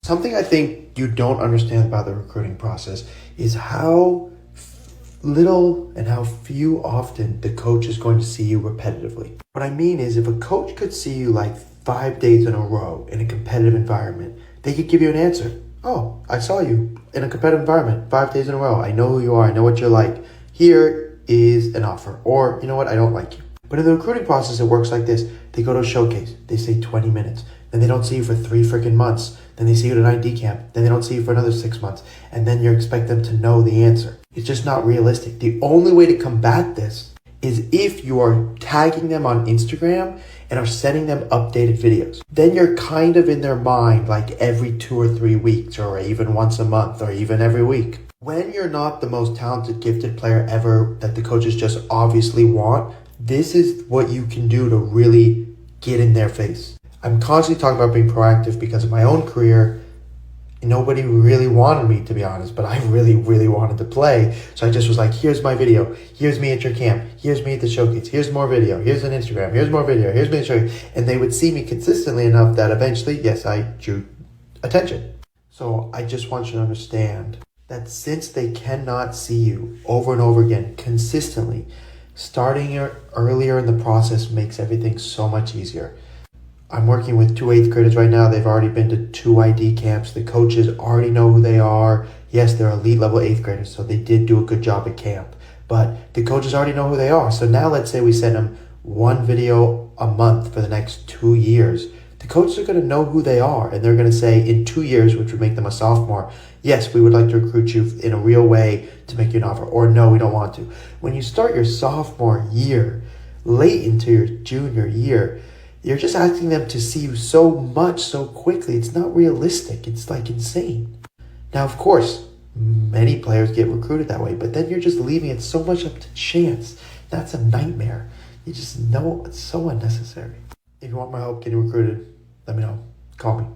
Something I think you don't understand about the recruiting process is how little and how few often the coach is going to see you repetitively. What I mean is, if a coach could see you like 5 days in a row in a competitive environment, they could give you an answer. Oh, I saw you in a competitive environment 5 days in a row. I know who you are. I know what you're like. Here is an offer. Or, you know what? I don't like you. But in the recruiting process, it works like this. They go to a showcase. They say 20 minutes. Then they don't see you for 3 freaking months. Then they see you at an ID camp. Then they don't see you for another 6 months. And then you expect them to know the answer. It's just not realistic. The only way to combat this is if you are tagging them on Instagram and are sending them updated videos. Then you're kind of in their mind like every 2 or 3 weeks, or even once a month, or even every week. When you're not the most talented, gifted player ever that the coaches just obviously want, this is what you can do to really get in their face. I'm constantly talking about being proactive because of my own career. Nobody really wanted me, to be honest, but I really, really wanted to play. So I just was like, here's my video. Here's me at your camp. Here's me at the showcase. Here's more video. Here's an Instagram. Here's more video. Here's me at the showcase. And they would see me consistently enough that eventually, yes, I drew attention. So I just want you to understand that since they cannot see you over and over again consistently, starting earlier in the process makes everything so much easier. I'm working with 2 8th graders right now. They've already been to 2 ID camps. The coaches already know who they are. Yes, they're elite level 8th graders, so they did do a good job at camp. But the coaches already know who they are. So now let's say we send them 1 video a month for the next 2 years. The coaches are going to know who they are, and they're going to say in 2 years, which would make them a sophomore, yes, we would like to recruit you in a real way to make you an offer, or no, we don't want to. When you start your sophomore year, late into your junior year, you're just asking them to see you so much so quickly. It's not realistic. It's like insane. Now, of course, many players get recruited that way, but then you're just leaving it so much up to chance. That's a nightmare. You just know it's so unnecessary. If you want my help getting recruited, let me know. Call me.